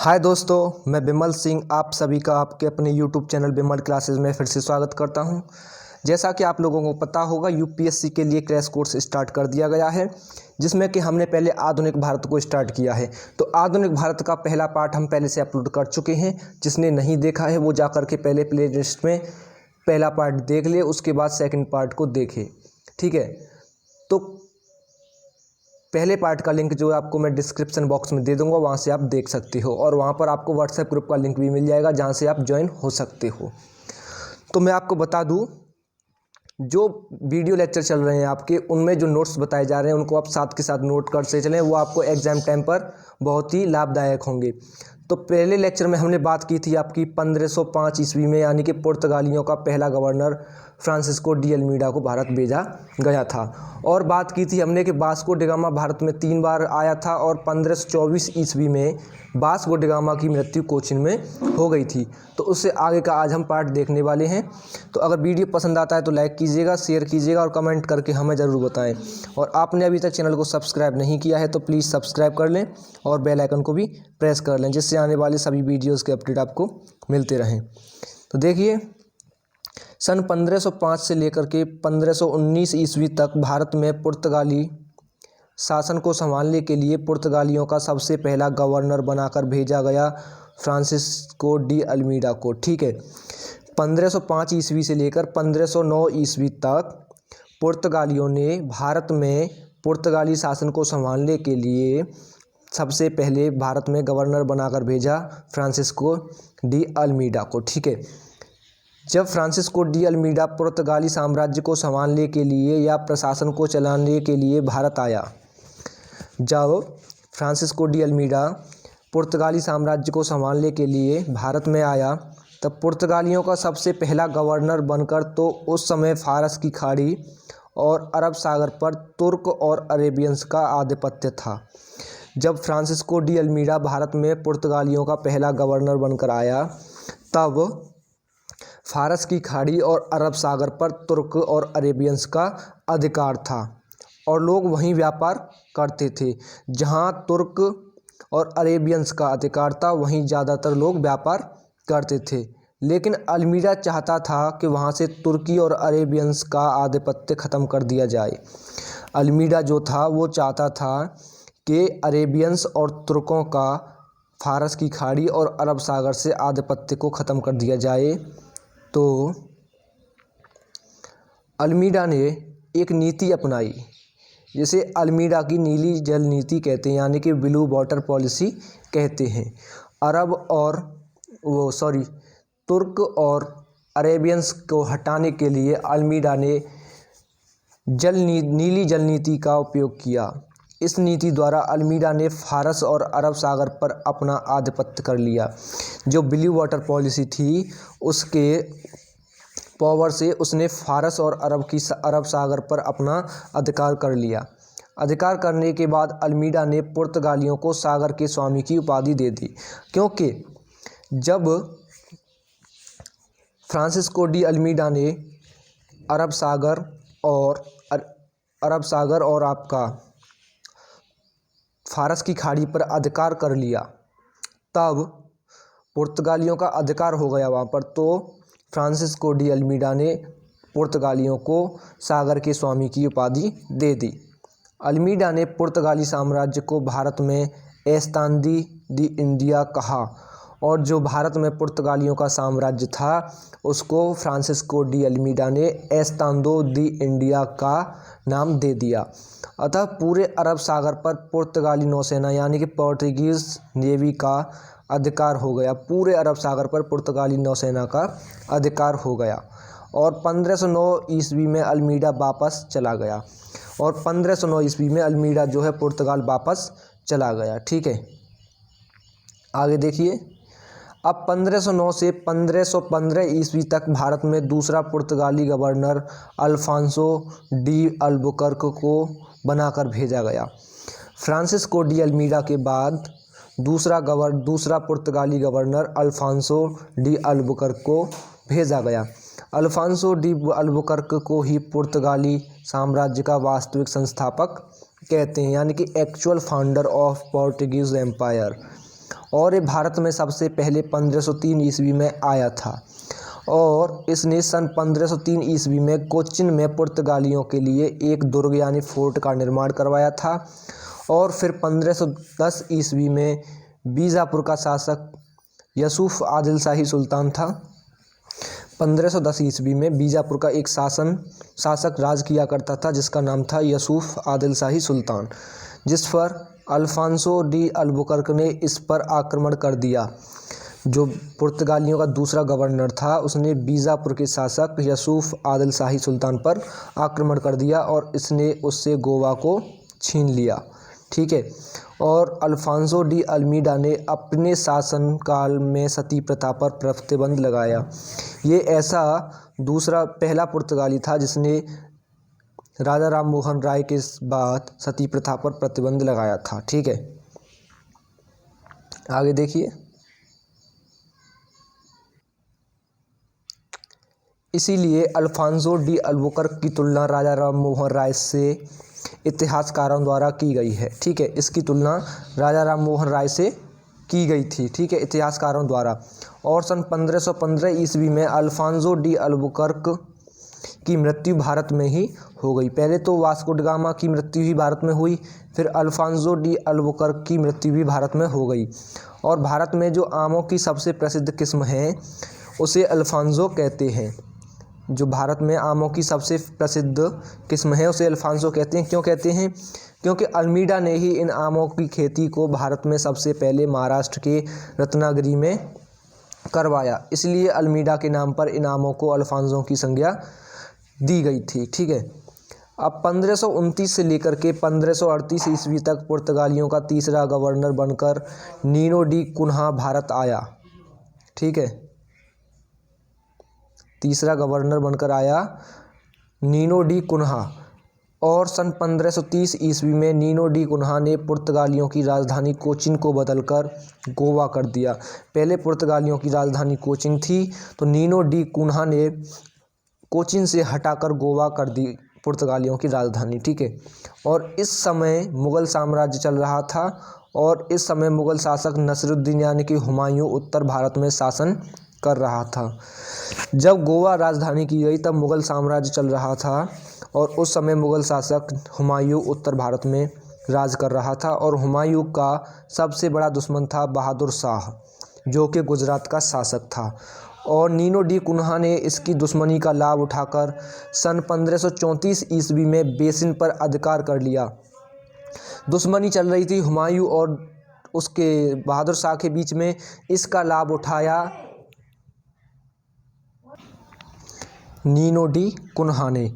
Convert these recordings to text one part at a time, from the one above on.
हाय दोस्तों, मैं बिमल सिंह आप सभी का आपके अपने यूट्यूब चैनल बिमल क्लासेस में फिर से स्वागत करता हूं। जैसा कि आप लोगों को पता होगा, यूपीएससी के लिए क्रैश कोर्स स्टार्ट कर दिया गया है, जिसमें कि हमने पहले आधुनिक भारत को स्टार्ट किया है। तो आधुनिक भारत का पहला पार्ट हम पहले से अपलोड कर चुके हैं। जिसने नहीं देखा है वो जा कर के पहले प्ले लिस्ट में पहला पार्ट देख ले, उसके बाद सेकेंड पार्ट को देखे। ठीक है, तो पहले पार्ट का लिंक जो है आपको मैं डिस्क्रिप्शन बॉक्स में दे दूंगा, वहाँ से आप देख सकते हो। और वहाँ पर आपको व्हाट्सएप ग्रुप का लिंक भी मिल जाएगा, जहाँ से आप ज्वाइन हो सकते हो। तो मैं आपको बता दूँ, जो वीडियो लेक्चर चल रहे हैं आपके, उनमें जो नोट्स बताए जा रहे हैं उनको आप साथ के साथ नोट कर से चलें। वो आपको एग्ज़ाम टाइम पर बहुत ही लाभदायक होंगे। तो पहले लेक्चर में हमने बात की थी आपकी 1505 ईस्वी में, यानी कि पुर्तगालियों का पहला गवर्नर फ्रांसिस्को डी अल्मीडा को भारत भेजा गया था। और बात की थी हमने कि वास्को डी गामा भारत में 3 बार आया था, और 1524 ईस्वी में वास्को डी गामा की मृत्यु कोचिन में हो गई थी। तो उससे आगे का आज हम पार्ट देखने वाले हैं। तो अगर वीडियो पसंद आता है तो लाइक कीजिएगा, शेयर कीजिएगा और कमेंट करके हमें ज़रूर बताएं। और आपने अभी तक चैनल को सब्सक्राइब नहीं किया है तो प्लीज़ सब्सक्राइब कर लें और बेल आइकन को भी प्रेस कर लें, जिससे आने वाले सभी वीडियोज़ के अपडेट आपको मिलते रहें। तो देखिए, सन 1505 से लेकर के 1519 ईस्वी तक भारत में पुर्तगाली शासन को संभालने के लिए पुर्तगालियों का सबसे पहला गवर्नर बनाकर भेजा गया फ्रांसिस्को डी अल्मीडा को। ठीक है, 1505 ईस्वी से लेकर 1509 ईस्वी तक पुर्तगालियों ने भारत में पुर्तगाली शासन को संभालने के लिए सबसे पहले भारत में गवर्नर बनाकर भेजा फ्रांसिस्को डी अल्मीडा को। ठीक है, जब फ्रांसिस्को डी अल्मीडा पुर्तगाली साम्राज्य को संभालने के लिए या प्रशासन को चलाने के लिए भारत आया, जब फ्रांसिस्को डी अल्मीडा पुर्तगाली साम्राज्य को संभालने के लिए भारत में आया, तब पुर्तगालियों का सबसे पहला गवर्नर बनकर तो उस समय फारस की खाड़ी और अरब सागर पर तुर्क और अरेबियंस का आधिपत्य था। जब फ्रांसिस्को डी अल्मीडा भारत में पुर्तगालियों का पहला गवर्नर बनकर आया, तब फारस की खाड़ी और अरब सागर पर तुर्क और अरेबियंस का अधिकार था, और लोग वहीं व्यापार करते थे। जहां तुर्क और अरेबियंस का अधिकार था, वहीं ज़्यादातर लोग व्यापार करते थे। लेकिन अल्मीडा चाहता था कि वहां से तुर्की और अरेबियंस का आधिपत्य ख़त्म कर दिया जाए। अल्मीडा जो था वो चाहता था कि अरेबियंस और तुर्कों का फारस की खाड़ी और अरब सागर से आधिपत्य को ख़त्म कर दिया जाए। तो अल्मीडा ने एक नीति अपनाई, जिसे अल्मीडा की नीली जल नीति कहते हैं, यानी कि ब्लू वाटर पॉलिसी कहते हैं। तुर्क और अरेबियंस को हटाने के लिए अल्मीडा ने नीली जल नीति का उपयोग किया। इस नीति द्वारा अल्मीडा ने फारस और अरब सागर पर अपना आधिपत्य कर लिया। जो ब्लू वाटर पॉलिसी थी, उसके पावर से उसने फारस और अरब सागर पर अपना अधिकार कर लिया। अधिकार करने के बाद अल्मीडा ने पुर्तगालियों को सागर के स्वामी की उपाधि दे दी, क्योंकि जब फ्रांसिस्को डी अल्मीडा ने अरब सागर और आपका फारस की खाड़ी पर अधिकार कर लिया, तब पुर्तगालियों का अधिकार हो गया वहाँ पर। तो फ्रांसिस्को डी अल्मीडा ने पुर्तगालियों को सागर के स्वामी की उपाधि दे दी। अल्मीडा ने पुर्तगाली साम्राज्य को भारत में एस्तांदी दी इंडिया कहा, और जो भारत में पुर्तगालियों का साम्राज्य था उसको फ्रांसिस्को डी अल्मीडा ने एस्तांदो दी इंडिया का नाम दे दिया। अतः पूरे अरब सागर पर पुर्तगाली नौसेना यानी कि पोर्टुगीज़ नेवी का अधिकार हो गया। पूरे अरब सागर पर पुर्तगाली नौसेना का अधिकार हो गया। और 1509 ईस्वी में अल्मीडा वापस चला गया, और 1509 ईस्वी में अल्मीडा जो है पुर्तगाल वापस चला गया। ठीक है, आगे देखिए। अब 1509 से 1515 ईस्वी तक भारत में दूसरा पुर्तगाली गवर्नर अल्फांसो डी अल्बुकर्क को बनाकर भेजा गया। फ्रांसिस्को डी अल्मीडा के बाद दूसरा पुर्तगाली गवर्नर अल्फांसो डी अल्बुकर्क को भेजा गया। अल्फांसो डी अल्बुकर्क को ही पुर्तगाली साम्राज्य का वास्तविक संस्थापक कहते हैं, यानी कि actual founder of Portuguese empire. और ये भारत में सबसे पहले 1503 ईस्वी में आया था और इसने सन 1503 ईस्वी में कोचिन में पुर्तगालियों के लिए एक दुर्ग यानी फोर्ट का निर्माण करवाया था। और फिर 1510 ईस्वी में बीजापुर का शासक यूसुफ आदिल शाही सुल्तान था। 1510 ईस्वी में बीजापुर का एक शासक राज किया करता था जिसका नाम था यूसुफ आदिल शाही सुल्तान, जिस पर अल्फांसो डी अल्बुकर्क ने इस पर आक्रमण कर दिया। जो पुर्तगालियों का दूसरा गवर्नर था उसने बीजापुर के शासक यूसुफ आदिल शाही सुल्तान पर आक्रमण कर दिया और इसने उससे गोवा को छीन लिया। ठीक है। और अल्फांसो डी अल्मीडा ने अपने शासनकाल में सती प्रथा पर प्रतिबंध लगाया। ये ऐसा पहला पुर्तगाली था जिसने राजा राम मोहन राय के बाद सती प्रथा पर प्रतिबंध लगाया था। ठीक है, आगे देखिए। इसीलिए अल्फांसो डी अल्बुकर्क की तुलना राजा राम मोहन राय से इतिहासकारों द्वारा की गई है। ठीक है, इसकी तुलना राजा राम मोहन राय से की गई थी। ठीक है, इतिहासकारों द्वारा। और सन 1515 ईस्वी में अल्फांसो डी अल्बुकर्क की मृत्यु भारत में ही हो गई। पहले तो वास्को ड गामा की मृत्यु ही भारत में हुई, फिर अल्फांसो डी अल्बुकर्क की मृत्यु भी भारत में हो गई। और भारत में जो आमों की सबसे प्रसिद्ध किस्म है उसे अल्फांसो कहते हैं। जो भारत में आमों की सबसे प्रसिद्ध किस्म है उसे अल्फांसो कहते हैं। क्यों कहते हैं? क्योंकि अल्मीडा ने ही इन आमों की खेती को भारत में सबसे पहले महाराष्ट्र के रत्नागिरी में करवाया, इसलिए अल्मीडा के नाम पर इन आमों को अल्फांसो की संज्ञा दी गई थी। ठीक है। अब 1529 से लेकर के 1538 ईस्वी तक पुर्तगालियों का तीसरा गवर्नर बनकर नीनो डी कुन्हा भारत आया। ठीक है, तीसरा गवर्नर बनकर आया नीनो डी कुन्हा। और सन 1530 ईस्वी में नीनो डी कुन्हा ने पुर्तगालियों की राजधानी कोचिन को बदलकर गोवा कर दिया। पहले पुर्तगालियों की राजधानी कोचिन थी तो नीनो डी कुन्हा ने कोचिन से हटाकर गोवा कर दी पुर्तगालियों की राजधानी। ठीक है। और इस समय मुग़ल साम्राज्य चल रहा था और इस समय मुग़ल शासक नसरुद्दीन यानी कि हुमायूं उत्तर भारत में शासन कर रहा था। जब गोवा राजधानी की गई तब मुग़ल साम्राज्य चल रहा था और उस समय मुग़ल शासक हुमायूं उत्तर भारत में राज कर रहा था। और हुमायूं का सबसे बड़ा दुश्मन था बहादुर शाह जो कि गुजरात का शासक था। और नीनो डी कुन्हा ने इसकी दुश्मनी का लाभ उठाकर सन 1534 ईस्वी में बेसिन पर अधिकार कर लिया। दुश्मनी चल रही थी हुमायूं और उसके बहादुर शाह के बीच में, इसका लाभ उठाया नीनो डी कुन्हा ने।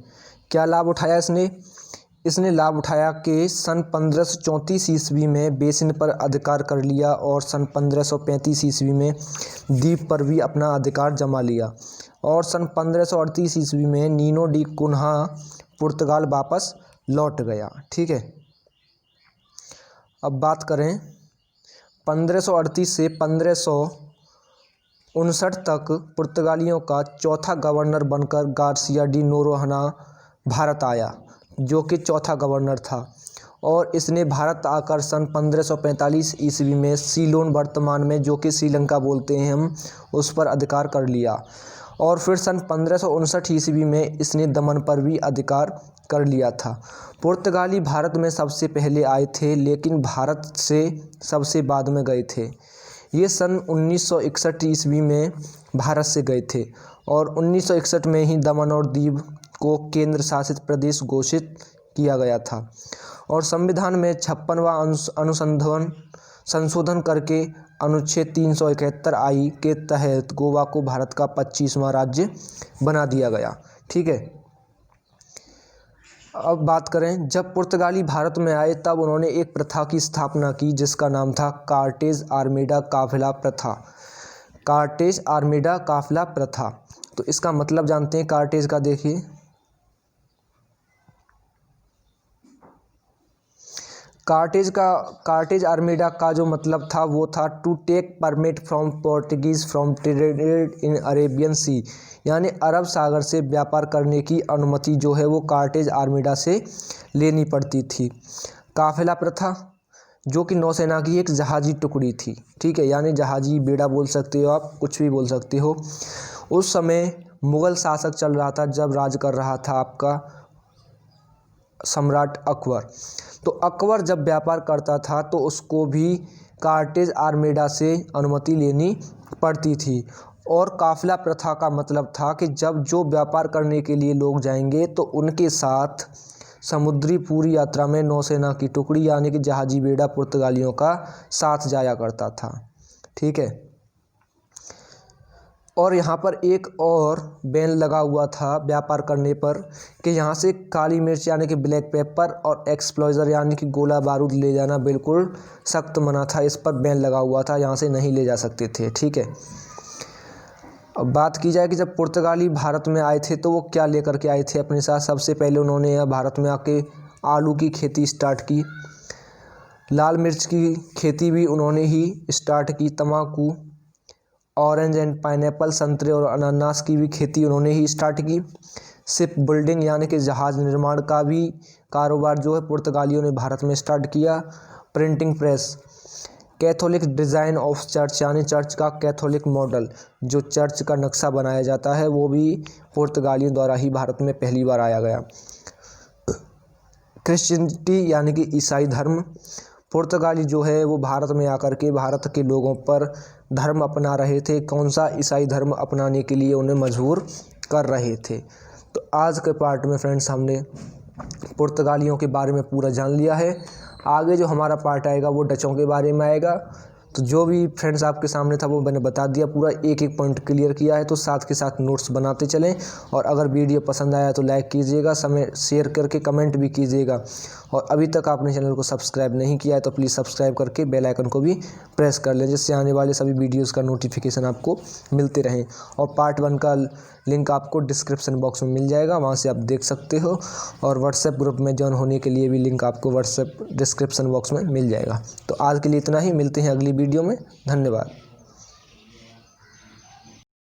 क्या लाभ उठाया इसने लाभ उठाया कि सन 1534 ईस्वी में बेसिन पर अधिकार कर लिया और सन 1535 ईस्वी में द्वीप पर भी अपना अधिकार जमा लिया। और सन 1538 ईस्वी में नीनो डी कुन्हा पुर्तगाल वापस लौट गया। ठीक है। अब बात करें 1538 से 1559 तक पुर्तगालियों का चौथा गवर्नर बनकर गार्सिया डी नोरोहना भारत आया जो कि चौथा गवर्नर था। और इसने भारत आकर सन 1545 ईस्वी में सीलोन वर्तमान में जो कि श्रीलंका बोलते हैं हम, उस पर अधिकार कर लिया। और फिर सन 1559 ईस्वी में इसने दमन पर भी अधिकार कर लिया था। पुर्तगाली भारत में सबसे पहले आए थे लेकिन भारत से सबसे बाद में गए थे। ये सन 1961 ईस्वी में भारत से गए थे और 1961 में ही दमन और दीव को केंद्र शासित प्रदेश घोषित किया गया था। और संविधान में 56वां संशोधन करके अनुच्छेद 371 आई के तहत गोवा को भारत का 25वां राज्य बना दिया गया। ठीक है। अब बात करें जब पुर्तगाली भारत में आए तब उन्होंने एक प्रथा की स्थापना की जिसका नाम था कार्टेज आर्मेडा काफिला प्रथा। कार्टेज आर्मेडा काफिला प्रथा, तो इसका मतलब जानते हैं कार्टेज का। देखिए, कार्टेज आर्मेडा का जो मतलब था वो था to take permit from Portuguese from trade in Arabian Sea, यानी अरब सागर से व्यापार करने की अनुमति जो है वो कार्टेज आर्मेडा से लेनी पड़ती थी। काफिला प्रथा, जो कि नौसेना की एक जहाजी टुकड़ी थी, ठीक है, यानी जहाजी बेड़ा बोल सकते हो आप, कुछ भी बोल सकते हो। उस समय मुग़ल शासक चल रहा था जब राज कर रहा था आपका सम्राट अकबर। तो अकबर जब व्यापार करता था तो उसको भी कार्टेज आर्मेडा से अनुमति लेनी पड़ती थी। और काफ़िला प्रथा का मतलब था कि जब जो व्यापार करने के लिए लोग जाएंगे तो उनके साथ समुद्री पूरी यात्रा में नौसेना की टुकड़ी यानी कि जहाजी बेड़ा पुर्तगालियों का साथ जाया करता था, ठीक है। और यहाँ पर एक और बैन लगा हुआ था व्यापार करने पर कि यहाँ से काली मिर्च यानी कि ब्लैक पेपर और एक्सप्लोजर यानी कि गोला बारूद ले जाना बिल्कुल सख्त मना था। इस पर बैन लगा हुआ था, यहाँ से नहीं ले जा सकते थे, ठीक है। अब बात की जाए कि जब पुर्तगाली भारत में आए थे तो वो क्या लेकर के आए थे अपने साथ। सबसे पहले उन्होंने यहाँ भारत में आके आलू की खेती स्टार्ट की, लाल मिर्च की खेती भी उन्होंने ही स्टार्ट की, तम्बाकू, ऑरेंज एंड पाइनएप्पल, संतरे और अनानास की भी खेती उन्होंने ही स्टार्ट की। शिप बिल्डिंग यानी कि जहाज़ निर्माण का भी कारोबार जो है पुर्तगालियों ने भारत में स्टार्ट किया। Printing press, Catholic design of church यानी चर्च का कैथोलिक मॉडल, जो चर्च का नक्शा बनाया जाता है वो भी पुर्तगालियों द्वारा ही भारत में पहली बार आया गया। क्रिश्चियनिटी यानी कि ईसाई धर्म, पुर्तगाली जो है वो भारत में आकर के भारत के लोगों पर धर्म अपना रहे थे, कौन सा, ईसाई धर्म अपनाने के लिए उन्हें मजबूर कर रहे थे। तो आज के पार्ट में फ्रेंड्स हमने पुर्तगालियों के बारे में पूरा जान लिया है। आगे जो हमारा पार्ट आएगा वो डचों के बारे में आएगा। तो जो भी फ्रेंड्स आपके सामने था वो मैंने बता दिया, पूरा एक एक पॉइंट क्लियर किया है। तो साथ के साथ नोट्स बनाते चलें और अगर वीडियो पसंद आया तो लाइक कीजिएगा, समय शेयर करके कमेंट भी कीजिएगा। और अभी तक आपने चैनल को सब्सक्राइब नहीं किया है तो प्लीज़ सब्सक्राइब करके बेल आइकन को भी प्रेस कर लें, जिससे आने वाले सभी वीडियोज़ का नोटिफिकेशन आपको मिलते रहें। और पार्ट 1 का लिंक आपको डिस्क्रिप्शन बॉक्स में मिल जाएगा, वहाँ से आप देख सकते हो। और व्हाट्सएप ग्रुप में ज्वाइन होने के लिए भी लिंक आपको व्हाट्सएप डिस्क्रिप्शन बॉक्स में मिल जाएगा। तो आज के लिए इतना ही, मिलते हैं अगली वीडियो में। धन्यवाद।